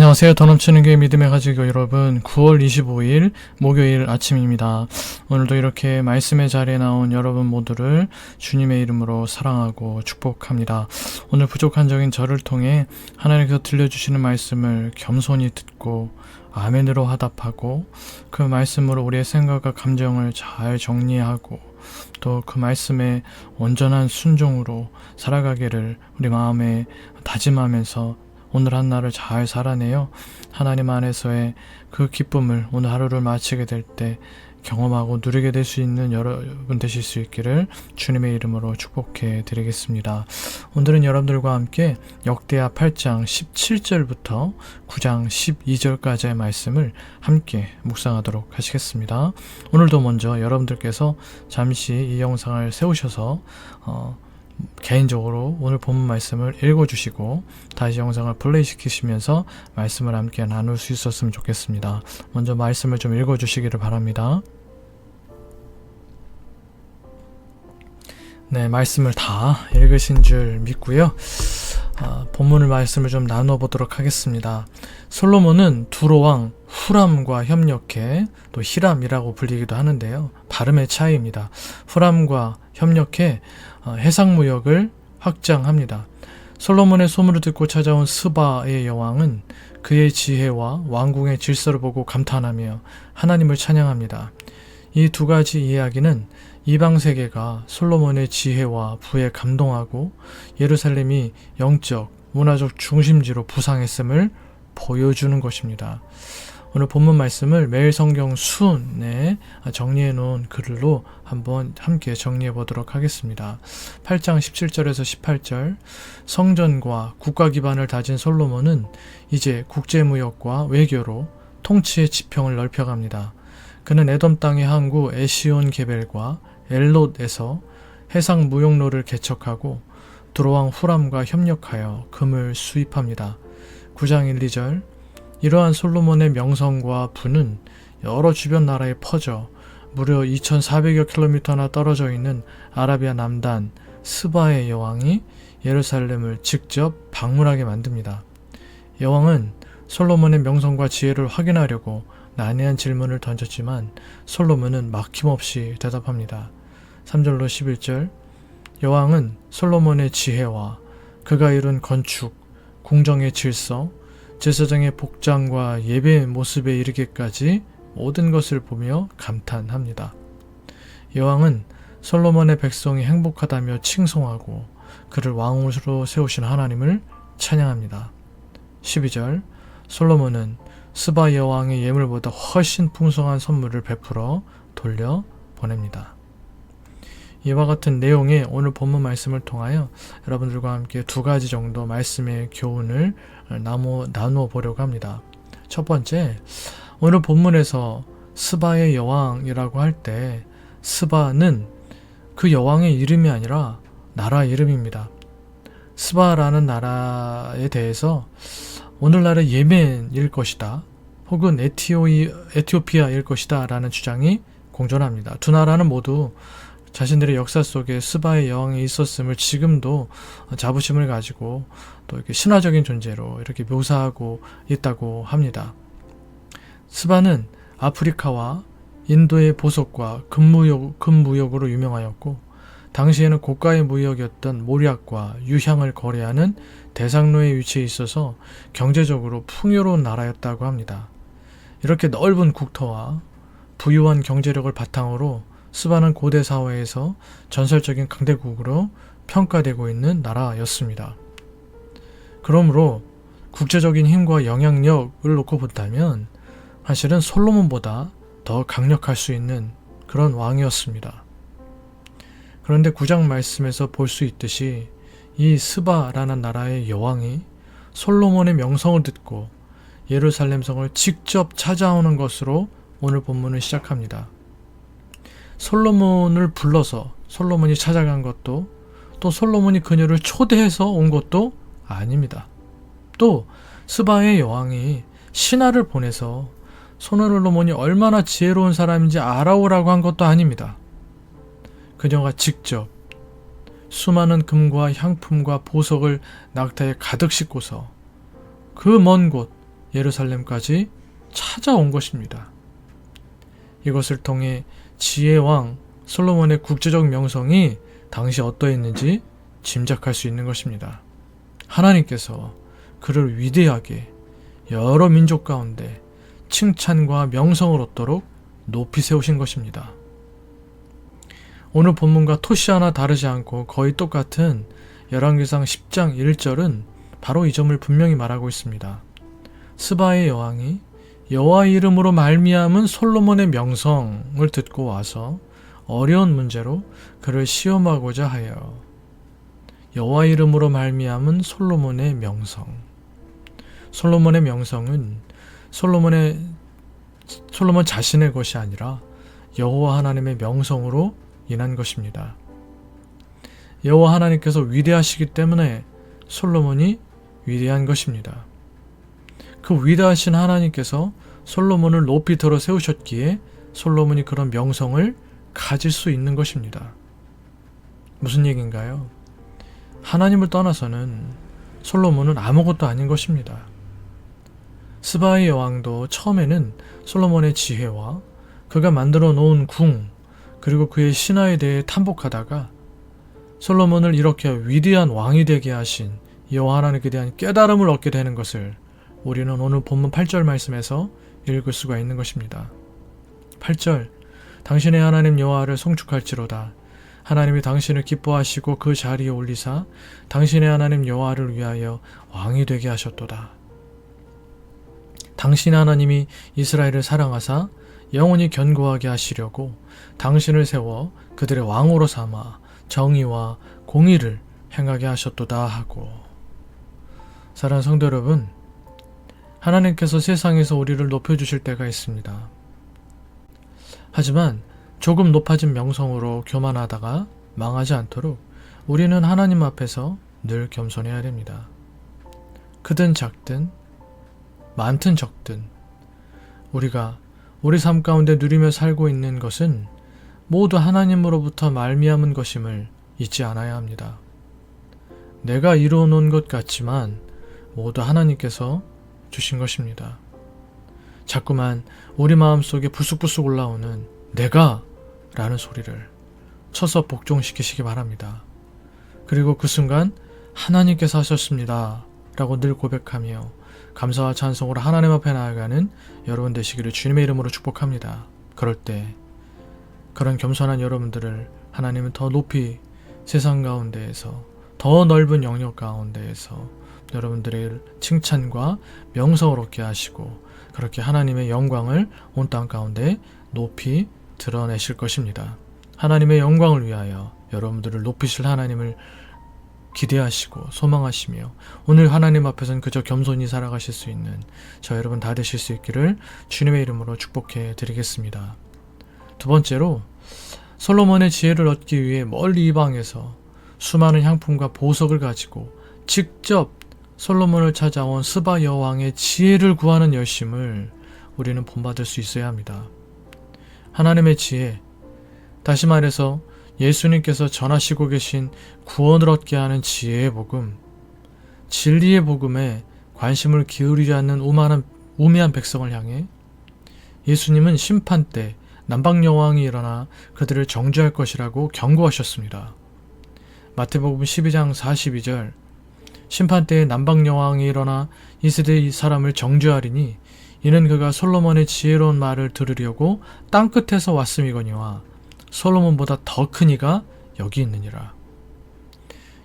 안녕하세요. 더 넘치는 교회 믿음의 가지고 여러분, 9월 25일 목요일 아침입니다. 오늘도 이렇게 말씀의 자리에 나온 여러분 모두를 주님의 이름으로 사랑하고 축복합니다. 오늘 부족한 적인 저를 통해 하나님께서 들려주시는 말씀을 겸손히 듣고 아멘으로 화답하고 그 말씀으로 우리의 생각과 감정을 잘 정리하고 또 그 말씀에 온전한 순종으로 살아가기를 우리 마음에 다짐하면서 오늘 한 날을 잘 살아내요. 하나님 안에서의 그 기쁨을 오늘 하루를 마치게 될 때 경험하고 누리게 될 수 있는 여러분 되실 수 있기를 주님의 이름으로 축복해 드리겠습니다. 오늘은 여러분들과 함께 역대하 8장 17절부터 9장 12절까지의 말씀을 함께 묵상하도록 하시겠습니다. 오늘도 먼저 여러분들께서 잠시 이 영상을 세우셔서 개인적으로 오늘 본문 말씀을 읽어주시고 다시 영상을 플레이 시키시면서 말씀을 함께 나눌 수 있었으면 좋겠습니다. 먼저 말씀을 좀 읽어주시기를 바랍니다. 네, 말씀을 다 읽으신 줄 믿고요. 본문의 말씀을 좀 나눠보도록 하겠습니다. 솔로몬은 두로왕 후람과 협력해, 또 히람이라고 불리기도 하는데요. 발음의 차이입니다. 후람과 협력해 해상무역을 확장합니다. 솔로몬의 소문을 듣고 찾아온 스바의 여왕은 그의 지혜와 왕궁의 질서를 보고 감탄하며 하나님을 찬양합니다. 이 두 가지 이야기는 이방세계가 솔로몬의 지혜와 부에 감동하고 예루살렘이 영적, 문화적 중심지로 부상했음을 보여주는 것입니다. 오늘 본문 말씀을 매일 성경 순에 정리해 놓은 글로 한번 함께 정리해 보도록 하겠습니다. 8장 17절에서 18절, 성전과 국가 기반을 다진 솔로몬은 이제 국제무역과 외교로 통치의 지평을 넓혀갑니다. 그는 에돔 땅의 항구 에시온 게벨과 엘롯에서 해상 무역로를 개척하고 두로왕 후람과 협력하여 금을 수입합니다. 9장 1, 2절, 이러한 솔로몬의 명성과 부는 여러 주변 나라에 퍼져 무려 2400여 킬로미터나 떨어져 있는 아라비아 남단 스바의 여왕이 예루살렘을 직접 방문하게 만듭니다. 여왕은 솔로몬의 명성과 지혜를 확인하려고 난해한 질문을 던졌지만 솔로몬은 막힘없이 대답합니다. 3절로 11절, 여왕은 솔로몬의 지혜와 그가 이룬 건축, 궁정의 질서, 제사장의 복장과 예배의 모습에 이르기까지 모든 것을 보며 감탄합니다. 여왕은 솔로몬의 백성이 행복하다며 칭송하고 그를 왕으로 세우신 하나님을 찬양합니다. 12절, 솔로몬은 스바 여왕의 예물보다 훨씬 풍성한 선물을 베풀어 돌려보냅니다. 이와 같은 내용의 오늘 본문 말씀을 통하여 여러분들과 함께 두 가지 정도 말씀의 교훈을 나누어 보려고 합니다. 첫 번째, 오늘 본문에서 스바의 여왕이라고 할 때 스바는 그 여왕의 이름이 아니라 나라 이름입니다. 스바라는 나라에 대해서 오늘날의 예멘일 것이다, 혹은 에티오피아일 것이다 라는 주장이 공존합니다. 두 나라는 모두 자신들의 역사 속에 스바의 여왕이 있었음을 지금도 자부심을 가지고 또 이렇게 신화적인 존재로 이렇게 묘사하고 있다고 합니다. 스바는 아프리카와 인도의 보석과 금무역으로 유명하였고 당시에는 고가의 무역이었던 모략과 유향을 거래하는 대상로에 위치해 있어서 경제적으로 풍요로운 나라였다고 합니다. 이렇게 넓은 국토와 부유한 경제력을 바탕으로 스바는 고대 사회에서 전설적인 강대국으로 평가되고 있는 나라였습니다. 그러므로 국제적인 힘과 영향력을 놓고 본다면 사실은 솔로몬보다 더 강력할 수 있는 그런 왕이었습니다. 그런데 9장 말씀에서 볼 수 있듯이 이 스바라는 나라의 여왕이 솔로몬의 명성을 듣고 예루살렘 성을 직접 찾아오는 것으로 오늘 본문을 시작합니다. 솔로몬을 불러서 솔로몬이 찾아간 것도, 또 솔로몬이 그녀를 초대해서 온 것도 아닙니다. 또 스바의 여왕이 신하를 보내서 솔로몬이 얼마나 지혜로운 사람인지 알아오라고 한 것도 아닙니다. 그녀가 직접 수많은 금과 향품과 보석을 낙타에 가득 싣고서 그 먼 곳 예루살렘까지 찾아온 것입니다. 이것을 통해 지혜의 왕 솔로몬의 국제적 명성이 당시 어떠했는지 짐작할 수 있는 것입니다. 하나님께서 그를 위대하게 여러 민족 가운데 칭찬과 명성을 얻도록 높이 세우신 것입니다. 오늘 본문과 토시 하나 다르지 않고 거의 똑같은 열왕기상 10장 1절은 바로 이 점을 분명히 말하고 있습니다. 스바의 여왕이 여호와 이름으로 말미암은 솔로몬의 명성을 듣고 와서 어려운 문제로 그를 시험하고자 하여. 여호와 이름으로 말미암은 솔로몬의 명성. 솔로몬의 명성은 솔로몬 자신의 것이 아니라 여호와 하나님의 명성으로 인한 것입니다. 여호와 하나님께서 위대하시기 때문에 솔로몬이 위대한 것입니다. 그 위대하신 하나님께서 솔로몬을 높이 들어 세우셨기에 솔로몬이 그런 명성을 가질 수 있는 것입니다. 무슨 얘기인가요? 하나님을 떠나서는 솔로몬은 아무것도 아닌 것입니다. 스바의 여왕도 처음에는 솔로몬의 지혜와 그가 만들어 놓은 궁 그리고 그의 신하에 대해 탐복하다가 솔로몬을 이렇게 위대한 왕이 되게 하신 여호와 하나님께 대한 깨달음을 얻게 되는 것을 우리는 오늘 본문 8절 말씀에서 읽을 수가 있는 것입니다. 8절 당신의 하나님 여호와를 송축할지로다. 하나님이 당신을 기뻐하시고 그 자리에 올리사 당신의 하나님 여호와를 위하여 왕이 되게 하셨도다. 당신 하나님이 이스라엘을 사랑하사 영원히 견고하게 하시려고 당신을 세워 그들의 왕으로 삼아 정의와 공의를 행하게 하셨도다 하고. 사랑하는 성도 여러분, 하나님께서 세상에서 우리를 높여주실 때가 있습니다. 하지만 조금 높아진 명성으로 교만하다가 망하지 않도록 우리는 하나님 앞에서 늘 겸손해야 됩니다. 크든 작든 많든 적든 우리가 우리 삶 가운데 누리며 살고 있는 것은 모두 하나님으로부터 말미암은 것임을 잊지 않아야 합니다. 내가 이루어 놓은 것 같지만 모두 하나님께서 주신 것입니다. 자꾸만 우리 마음속에 부쑥부쑥 올라오는 내가 라는 소리를 쳐서 복종시키시기 바랍니다. 그리고 그 순간 하나님께서 하셨습니다 라고 늘 고백하며 감사와 찬송으로 하나님 앞에 나아가는 여러분 되시기를 주님의 이름으로 축복합니다. 그럴 때 그런 겸손한 여러분들을 하나님은 더 높이 세상 가운데에서 더 넓은 영역 가운데에서 여러분들의 칭찬과 명성을 얻게 하시고 그렇게 하나님의 영광을 온 땅 가운데 높이 드러내실 것입니다. 하나님의 영광을 위하여 여러분들을 높이실 하나님을 기대하시고 소망하시며 오늘 하나님 앞에서는 그저 겸손히 살아가실 수 있는 저 여러분 다 되실 수 있기를 주님의 이름으로 축복해 드리겠습니다. 두 번째로 솔로몬의 지혜를 얻기 위해 멀리 이방에서 수많은 향품과 보석을 가지고 직접 솔로몬을 찾아온 스바 여왕의 지혜를 구하는 열심을 우리는 본받을 수 있어야 합니다. 하나님의 지혜, 다시 말해서 예수님께서 전하시고 계신 구원을 얻게 하는 지혜의 복음, 진리의 복음에 관심을 기울이지 않는 우매한 백성을 향해 예수님은 심판 때 남방여왕이 일어나 그들을 정죄할 것이라고 경고하셨습니다. 마태복음 12장 42절 심판 때에 남방여왕이 일어나 이 세대의 사람을 정죄하리니 이는 그가 솔로몬의 지혜로운 말을 들으려고 땅끝에서 왔음이거니와 솔로몬보다 더 큰 이가 여기 있느니라.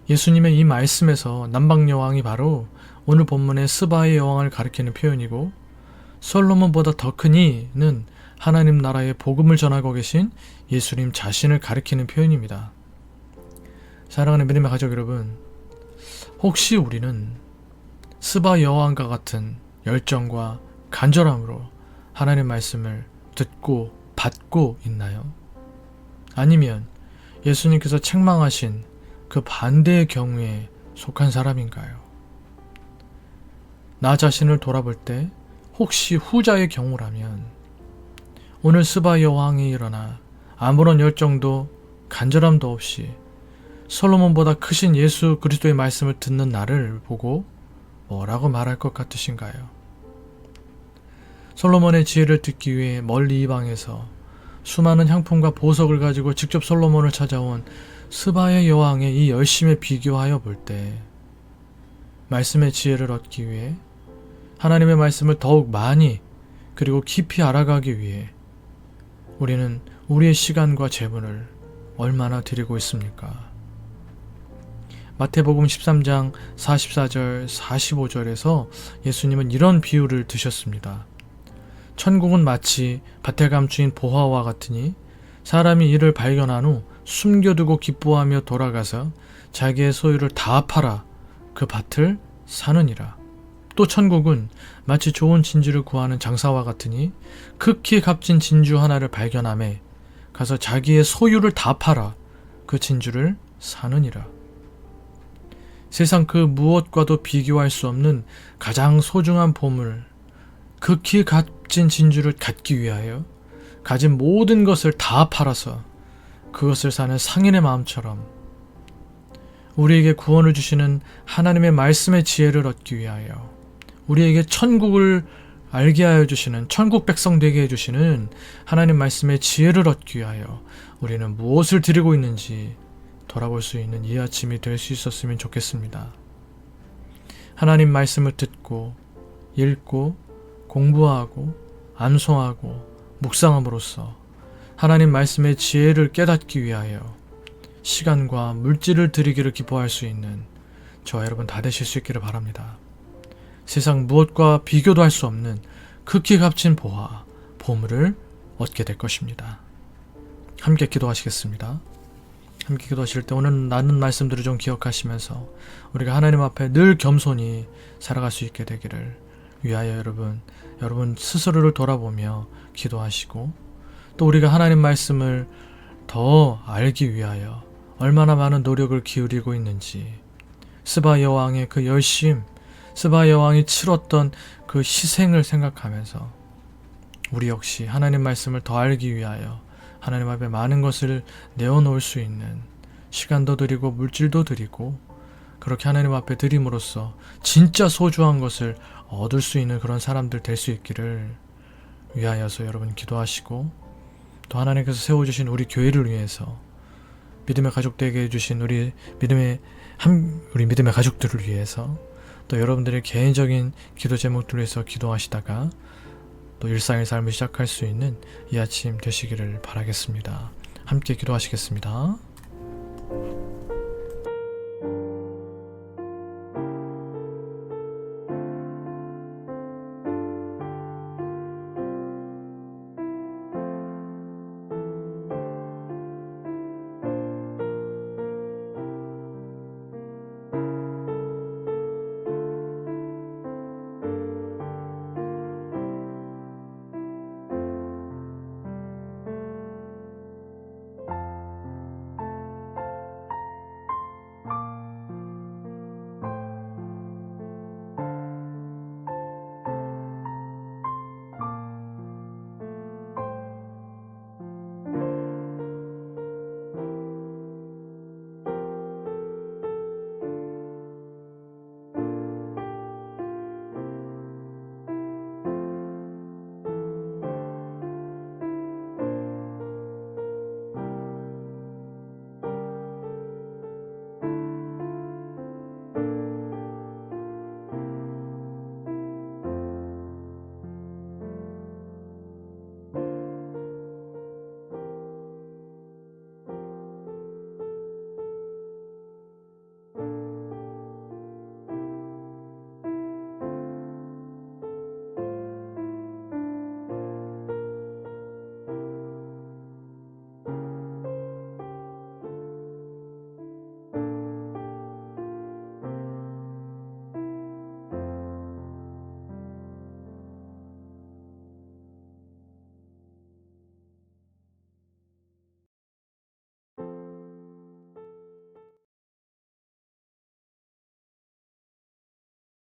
예수님의 이 말씀에서 남방여왕이 바로 오늘 본문의 스바의 여왕을 가리키는 표현이고 솔로몬보다 더 큰 이는 하나님 나라의 복음을 전하고 계신 예수님 자신을 가리키는 표현입니다. 사랑하는 믿음의 가족 여러분, 혹시 우리는 스바 여왕과 같은 열정과 간절함으로 하나님의 말씀을 듣고 받고 있나요? 아니면 예수님께서 책망하신 그 반대의 경우에 속한 사람인가요? 나 자신을 돌아볼 때 혹시 후자의 경우라면 오늘 스바 여왕이 일어나 아무런 열정도 간절함도 없이 솔로몬보다 크신 예수 그리스도의 말씀을 듣는 나를 보고 뭐라고 말할 것 같으신가요? 솔로몬의 지혜를 듣기 위해 멀리 이방에서 수많은 향품과 보석을 가지고 직접 솔로몬을 찾아온 스바의 여왕의 이 열심에 비교하여 볼 때 말씀의 지혜를 얻기 위해 하나님의 말씀을 더욱 많이 그리고 깊이 알아가기 위해 우리는 우리의 시간과 재물을 얼마나 드리고 있습니까? 마태복음 13장 44절 45절에서 예수님은 이런 비유를 드셨습니다. 천국은 마치 밭에 감추인 보화와 같으니 사람이 이를 발견한 후 숨겨두고 기뻐하며 돌아가서 자기의 소유를 다 팔아 그 밭을 사느니라. 또 천국은 마치 좋은 진주를 구하는 장사와 같으니 극히 값진 진주 하나를 발견하매 가서 자기의 소유를 다 팔아 그 진주를 사느니라. 세상 그 무엇과도 비교할 수 없는 가장 소중한 보물, 극히 값진 진주를 갖기 위하여 가진 모든 것을 다 팔아서 그것을 사는 상인의 마음처럼 우리에게 구원을 주시는 하나님의 말씀의 지혜를 얻기 위하여 우리에게 천국을 알게 하여 주시는 천국 백성 되게 해주시는 하나님 말씀의 지혜를 얻기 위하여 우리는 무엇을 드리고 있는지 돌아볼 수 있는 이 아침이 될 수 있었으면 좋겠습니다. 하나님 말씀을 듣고 읽고 공부하고 암송하고 묵상함으로써 하나님 말씀의 지혜를 깨닫기 위하여 시간과 물질을 드리기를 기뻐할 수 있는 저와 여러분 다 되실 수 있기를 바랍니다. 세상 무엇과 비교도 할 수 없는 극히 값진 보화, 보물을 얻게 될 것입니다. 함께 기도하시겠습니다. 함께 기도하실 때 오늘 나눈 말씀들을 좀 기억하시면서 우리가 하나님 앞에 늘 겸손히 살아갈 수 있게 되기를 위하여 여러분 스스로를 돌아보며 기도하시고 또 우리가 하나님 말씀을 더 알기 위하여 얼마나 많은 노력을 기울이고 있는지 스바 여왕의 그 열심, 스바 여왕이 치렀던 그 희생을 생각하면서 우리 역시 하나님 말씀을 더 알기 위하여 하나님 앞에 많은 것을 내어놓을 수 있는 시간도 드리고 물질도 드리고 그렇게 하나님 앞에 드림으로써 진짜 소중한 것을 얻을 수 있는 그런 사람들 될 수 있기를 위하여서 여러분 기도하시고 또 하나님께서 세워주신 우리 교회를 위해서 믿음의 가족 되게 해주신 우리 믿음의 가족들을 위해서 또 여러분들의 개인적인 기도 제목들을 위해서 기도하시다가 또 일상의 삶을 시작할 수 있는 이 아침 되시기를 바라겠습니다. 함께 기도하시겠습니다.